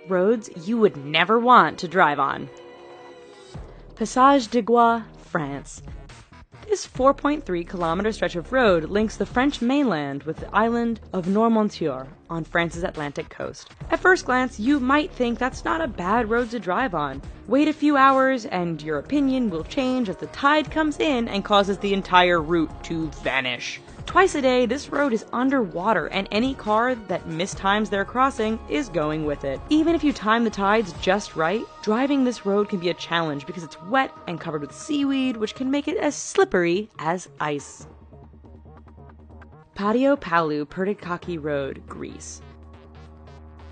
roads you would never want to drive on. Passage de Gois, France. This 4.3-kilometer stretch of road links the French mainland with the island of Noirmoutier on France's Atlantic coast. At first glance, you might think that's not a bad road to drive on. Wait a few hours and your opinion will change as the tide comes in and causes the entire route to vanish. Twice a day, this road is underwater, and any car that mistimes their crossing is going with it. Even if you time the tides just right, driving this road can be a challenge because it's wet and covered with seaweed, which can make it as slippery as ice. Patio Palu Pertikachi Road, Greece.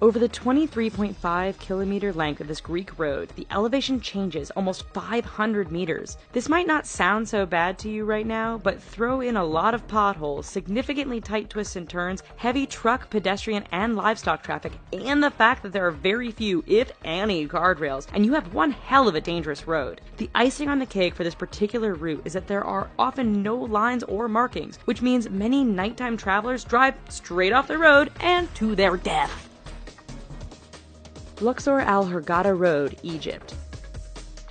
Over the 23.5-kilometer length of this Greek road, the elevation changes almost 500 meters. This might not sound so bad to you right now, but throw in a lot of potholes, significantly tight twists and turns, heavy truck, pedestrian, and livestock traffic, and the fact that there are very few, if any, guardrails, and you have one hell of a dangerous road. The icing on the cake for this particular route is that there are often no lines or markings, which means many nighttime travelers drive straight off the road and to their death. Luxor Al Hurghada Road, Egypt.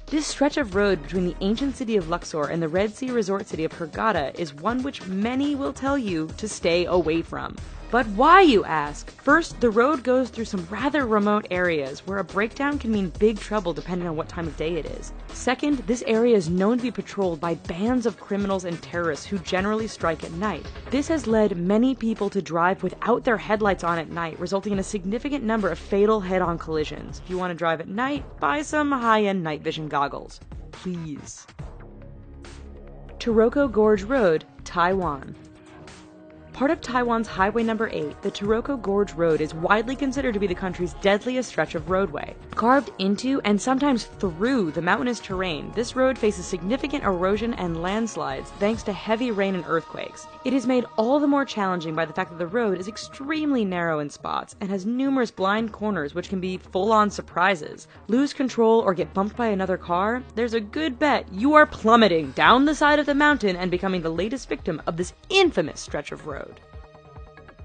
This stretch of road between the ancient city of Luxor and the Red Sea resort city of Hurghada is one which many will tell you to stay away from. But why, you ask? First, the road goes through some rather remote areas where a breakdown can mean big trouble depending on what time of day it is. Second, this area is known to be patrolled by bands of criminals and terrorists who generally strike at night. This has led many people to drive without their headlights on at night, resulting in a significant number of fatal head-on collisions. If you want to drive at night, buy some high-end night vision goggles. Please. Taroko Gorge Road, Taiwan. Part of Taiwan's Highway No. 8, the Taroko Gorge Road is widely considered to be the country's deadliest stretch of roadway. Carved into and sometimes through the mountainous terrain, this road faces significant erosion and landslides thanks to heavy rain and earthquakes. It is made all the more challenging by the fact that the road is extremely narrow in spots and has numerous blind corners which can be full-on surprises. Lose control or get bumped by another car? There's a good bet you are plummeting down the side of the mountain and becoming the latest victim of this infamous stretch of road.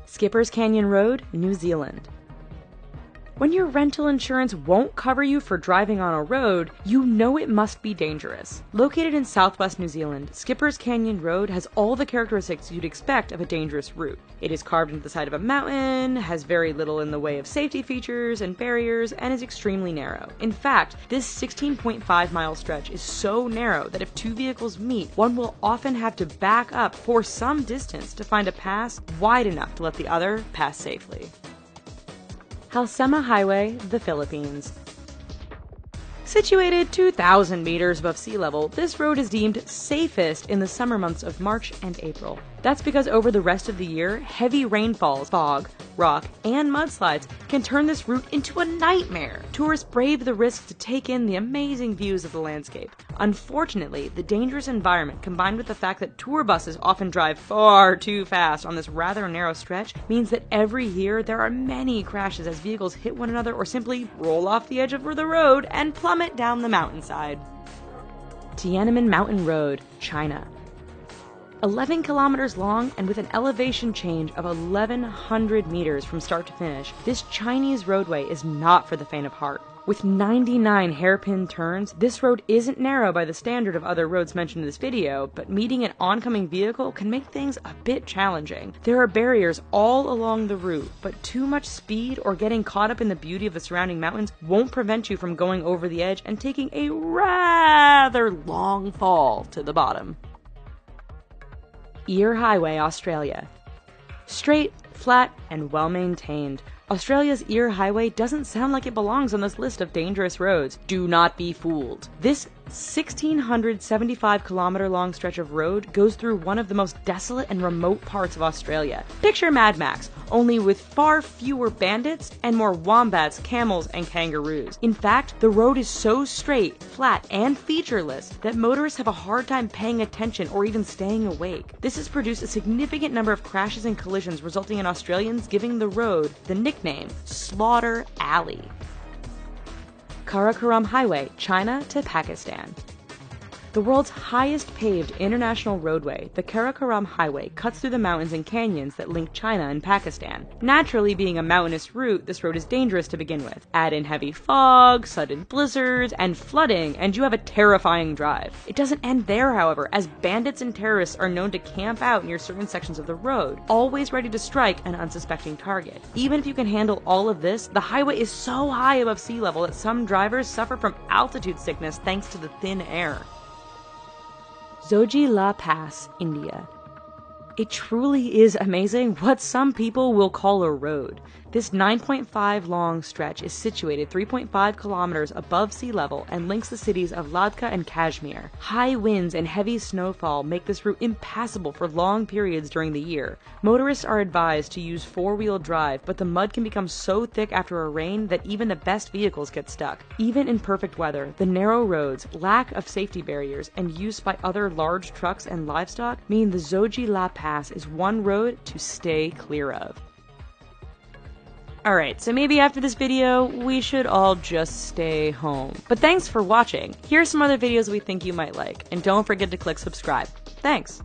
Skipper's Canyon Road, New Zealand. When your rental insurance won't cover you for driving on a road, you know it must be dangerous. Located in southwest New Zealand, Skipper's Canyon Road has all the characteristics you'd expect of a dangerous route. It is carved into the side of a mountain, has very little in the way of safety features and barriers, and is extremely narrow. In fact, this 16.5-mile stretch is so narrow that if two vehicles meet, one will often have to back up for some distance to find a pass wide enough to let the other pass safely. Halsema Highway, the Philippines. Situated 2,000 meters above sea level, this road is deemed safest in the summer months of March and April. That's because over the rest of the year, heavy rainfalls, fog, rock, and mudslides can turn this route into a nightmare. Tourists brave the risk to take in the amazing views of the landscape. Unfortunately, the dangerous environment combined with the fact that tour buses often drive far too fast on this rather narrow stretch means that every year there are many crashes as vehicles hit one another or simply roll off the edge of the road and plummet down the mountainside. Tiananmen Mountain Road, China. 11 kilometers long and with an elevation change of 1,100 meters from start to finish, this Chinese roadway is not for the faint of heart. With 99 hairpin turns, this road isn't narrow by the standard of other roads mentioned in this video, but meeting an oncoming vehicle can make things a bit challenging. There are barriers all along the route, but too much speed or getting caught up in the beauty of the surrounding mountains won't prevent you from going over the edge and taking a rather long fall to the bottom. Eyre Highway, Australia. Straight, flat, and well-maintained, Australia's Eyre Highway doesn't sound like it belongs on this list of dangerous roads. Do not be fooled. This 1,675-kilometer long stretch of road goes through one of the most desolate and remote parts of Australia. Picture Mad Max, only with far fewer bandits and more wombats, camels, and kangaroos. In fact, the road is so straight, flat, and featureless that motorists have a hard time paying attention or even staying awake. This has produced a significant number of crashes and collisions, resulting in Australians giving the road the nickname Slaughter Alley. Karakoram Highway, China to Pakistan. The world's highest paved international roadway, the Karakoram Highway, cuts through the mountains and canyons that link China and Pakistan. Naturally, being a mountainous route, this road is dangerous to begin with. Add in heavy fog, sudden blizzards, and flooding, and you have a terrifying drive. It doesn't end there, however, as bandits and terrorists are known to camp out near certain sections of the road, always ready to strike an unsuspecting target. Even if you can handle all of this, the highway is so high above sea level that some drivers suffer from altitude sickness thanks to the thin air. Zojila Pass, India. It truly is amazing what some people will call a road. This 9.5 long stretch is situated 3.5 kilometers above sea level and links the cities of Ladakh and Kashmir. High winds and heavy snowfall make this route impassable for long periods during the year. Motorists are advised to use four-wheel drive, but the mud can become so thick after a rain that even the best vehicles get stuck. Even in perfect weather, the narrow roads, lack of safety barriers, and use by other large trucks and livestock mean the Zojila Pass is one road to stay clear of. Alright, so maybe after this video, we should all just stay home. But thanks for watching. Here's some other videos we think you might like, and don't forget to click subscribe. Thanks!